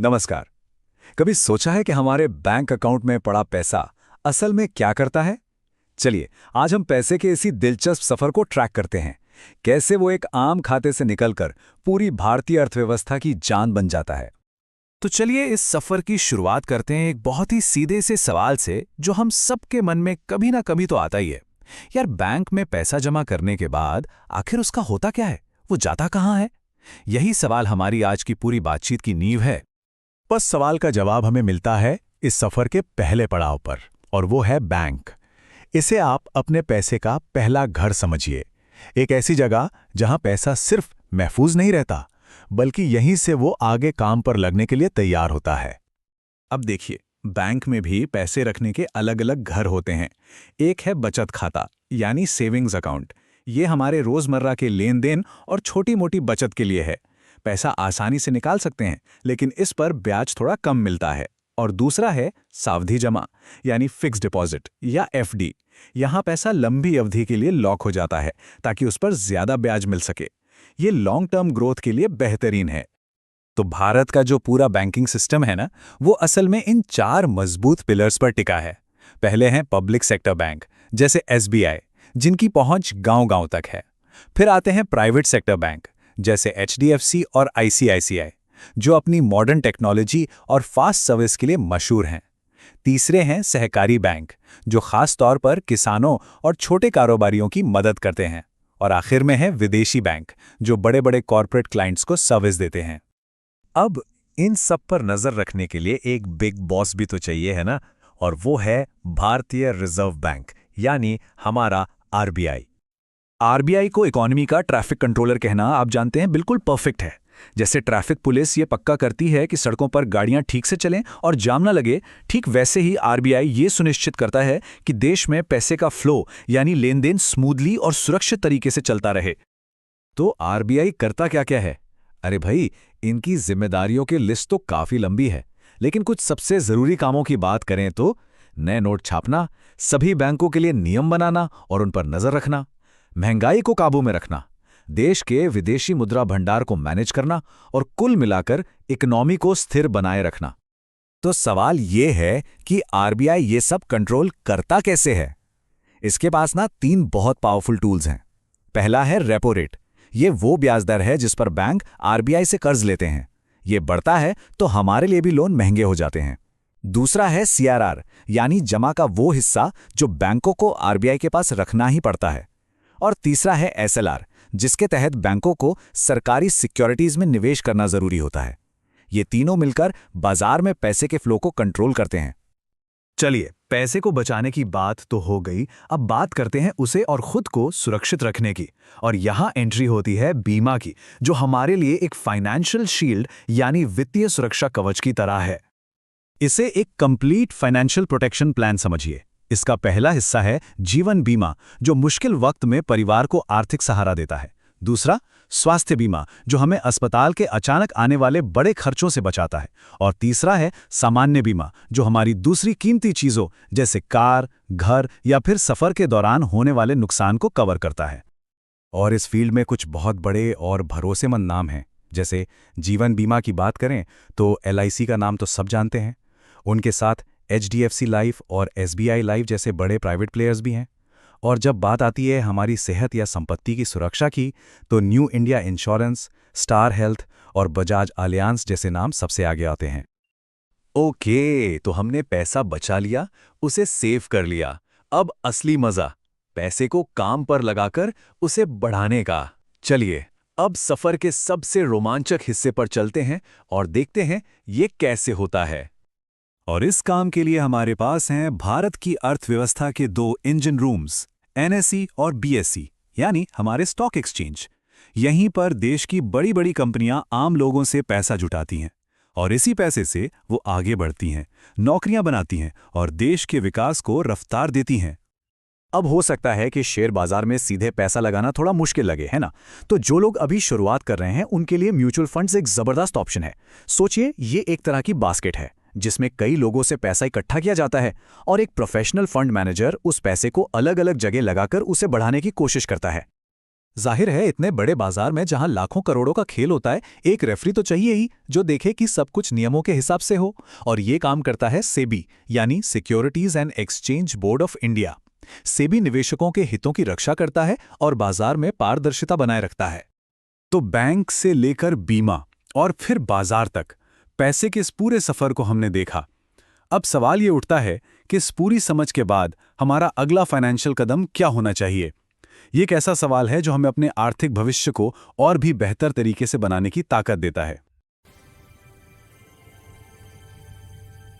नमस्कार। कभी सोचा है कि हमारे बैंक अकाउंट में पड़ा पैसा असल में क्या करता है? चलिए, आज हम पैसे के इसी दिलचस्प सफर को ट्रैक करते हैं। कैसे वो एक आम खाते से निकलकर पूरी भारतीय अर्थव्यवस्था की जान बन जाता है। तो चलिए इस सफर की शुरुआत करते हैं एक बहुत ही सीधे से सवाल से जो हम सबके मन में कभी ना कभी तो आता ही है। यार, बैंक में पैसा जमा करने के बाद आखिर उसका होता क्या है? वो जाता कहाँ है? यही सवाल हमारी आज की पूरी बातचीत की नींव है। बस सवाल का जवाब हमें मिलता है इस सफर के पहले पड़ाव पर, और वो है बैंक। इसे आप अपने पैसे का पहला घर समझिए। एक ऐसी जगह जहां पैसा सिर्फ महफूज नहीं रहता, बल्कि यहीं से वो आगे काम पर लगने के लिए तैयार होता है। अब देखिए, बैंक में भी पैसे रखने के अलग अलग घर होते हैं। एक है बचत खाता यानी सेविंग्स अकाउंट। ये हमारे रोजमर्रा के लेन देन और छोटी मोटी बचत के लिए है। पैसा आसानी से निकाल सकते हैं, लेकिन इस पर ब्याज थोड़ा कम मिलता है। और दूसरा है सावधि जमा यानी फिक्स डिपॉजिट या एफडी। यहाँ पैसा लंबी अवधि के लिए लॉक हो जाता है ताकि उस पर ज्यादा ब्याज मिल सके। ये लॉन्ग टर्म ग्रोथ के लिए बेहतरीन है। तो भारत का जो पूरा बैंकिंग सिस्टम है ना, वो असल में इन 4 मजबूत पिलर्स पर टिका है। पहले हैं पब्लिक सेक्टर बैंक जैसे एसबीआई, जिनकी पहुंच गांव-गांव तक है। फिर आते हैं प्राइवेट सेक्टर बैंक जैसे एचडीएफसी और आईसीआईसीआई, जो अपनी मॉडर्न टेक्नोलॉजी और फास्ट सर्विस के लिए मशहूर हैं। तीसरे हैं सहकारी बैंक, जो खास तौर पर किसानों और छोटे कारोबारियों की मदद करते हैं। और आखिर में है विदेशी बैंक, जो बड़े-बड़े कॉर्पोरेट क्लाइंट्स को सर्विस देते हैं। अब इन सब पर नजर रखने के लिए एक बिग बॉस भी तो चाहिए, है ना? और वो है भारतीय रिजर्व बैंक, यानी हमारा आरबीआई। आरबीआई को इकोनॉमी का ट्रैफिक कंट्रोलर कहना आप जानते हैं बिल्कुल परफेक्ट है। जैसे ट्रैफिक पुलिस ये पक्का करती है कि सड़कों पर गाड़ियां ठीक से चलें और जाम ना लगे, ठीक वैसे ही आरबीआई ये सुनिश्चित करता है कि देश में पैसे का फ्लो यानी लेन देन स्मूथली और सुरक्षित तरीके से चलता रहे। तो आरबीआई करता क्या क्या है? अरे भाई, इनकी जिम्मेदारियों की लिस्ट तो काफी लंबी है, लेकिन कुछ सबसे जरूरी कामों की बात करें तो नए नोट छापना, सभी बैंकों के लिए नियम बनाना और उन पर नजर रखना, महंगाई को काबू में रखना, देश के विदेशी मुद्रा भंडार को मैनेज करना और कुल मिलाकर इकोनॉमी को स्थिर बनाए रखना। तो सवाल ये है कि आरबीआई ये सब कंट्रोल करता कैसे है? इसके पास ना 3 बहुत पावरफुल टूल्स हैं। पहला है रेपो रेट। ये वो ब्याज दर है जिस पर बैंक आरबीआई से कर्ज लेते हैं। ये बढ़ता है तो हमारे लिए भी लोन महंगे हो जाते हैं। दूसरा है सीआरआर, यानी जमा का वो हिस्सा जो बैंकों को आरबीआई के पास रखना ही पड़ता है। और तीसरा है एसएलआर, जिसके तहत बैंकों को सरकारी सिक्योरिटीज में निवेश करना जरूरी होता है। ये तीनों मिलकर बाजार में पैसे के फ्लो को कंट्रोल करते हैं। चलिए, पैसे को बचाने की बात तो हो गई, अब बात करते हैं उसे और खुद को सुरक्षित रखने की। और यहाँ एंट्री होती है बीमा की, जो हमारे लिए एक फाइनेंशियल शील्ड यानी वित्तीय सुरक्षा कवच की तरह है। इसे एक कंप्लीट फाइनेंशियल प्रोटेक्शन प्लान समझिए। इसका पहला हिस्सा है जीवन बीमा, जो मुश्किल वक्त में परिवार को आर्थिक सहारा देता है। दूसरा, स्वास्थ्य बीमा, जो हमें अस्पताल के अचानक आने वाले बड़े खर्चों से बचाता है। और तीसरा है सामान्य बीमा, जो हमारी दूसरी कीमती चीजों जैसे कार, घर या फिर सफर के दौरान होने वाले नुकसान को कवर करता है। और इस फील्ड में कुछ बहुत बड़े और भरोसेमंद नाम हैं। जैसे जीवन बीमा की बात करें तो एलआईसी का नाम तो सब जानते हैं। उनके साथ एचडीएफसी लाइफ और एसबीआई लाइफ जैसे बड़े प्राइवेट प्लेयर्स भी हैं। और जब बात आती है हमारी सेहत या संपत्ति की सुरक्षा की, तो new India insurance, star health और बजाज अलियांस जैसे नाम सबसे आगे आते हैं। ओके, तो हमने पैसा बचा लिया, उसे सेव कर लिया। अब असली मजा, पैसे को काम पर लगाकर उसे बढ़ाने का। चलिए, अब सफर के सबसे रोमांचक हिस्से पर चलते हैं और देखते हैं ये कैसे होता है। और इस काम के लिए हमारे पास हैं भारत की अर्थव्यवस्था के 2 इंजन रूम्स, एनएसई और बीएसई, यानी हमारे स्टॉक एक्सचेंज। यहीं पर देश की बड़ी बड़ी कंपनियां आम लोगों से पैसा जुटाती हैं और इसी पैसे से वो आगे बढ़ती हैं, नौकरियां बनाती हैं और देश के विकास को रफ्तार देती हैं। अब हो सकता है कि शेयर बाजार में सीधे पैसा लगाना थोड़ा मुश्किल लगे, है ना? तो जो लोग अभी शुरुआत कर रहे हैं उनके लिए म्यूचुअल फंड्स एक जबरदस्त ऑप्शन है। सोचिए, ये एक तरह की बास्केट है जिसमें कई लोगों से पैसा इकट्ठा किया जाता है और एक प्रोफेशनल फंड मैनेजर उस पैसे को अलग अलग जगह लगाकर उसे बढ़ाने की कोशिश करता है। जाहिर है, इतने बड़े बाजार में जहां लाखों करोड़ों का खेल होता है, एक रेफरी तो चाहिए ही जो देखे कि सब कुछ नियमों के हिसाब से हो। और ये काम करता है सेबी, यानी securities and exchange board of India. SEBI निवेशकों के हितों की रक्षा करता है और बाजार में पारदर्शिता बनाए रखता है। तो बैंक से लेकर बीमा और फिर बाजार तक पैसे के इस पूरे सफर को हमने देखा। अब सवाल ये उठता है कि इस पूरी समझ के बाद हमारा अगला फाइनेंशियल कदम क्या होना चाहिए। ये एक ऐसा सवाल है जो हमें अपने आर्थिक भविष्य को और भी बेहतर तरीके से बनाने की ताकत देता है।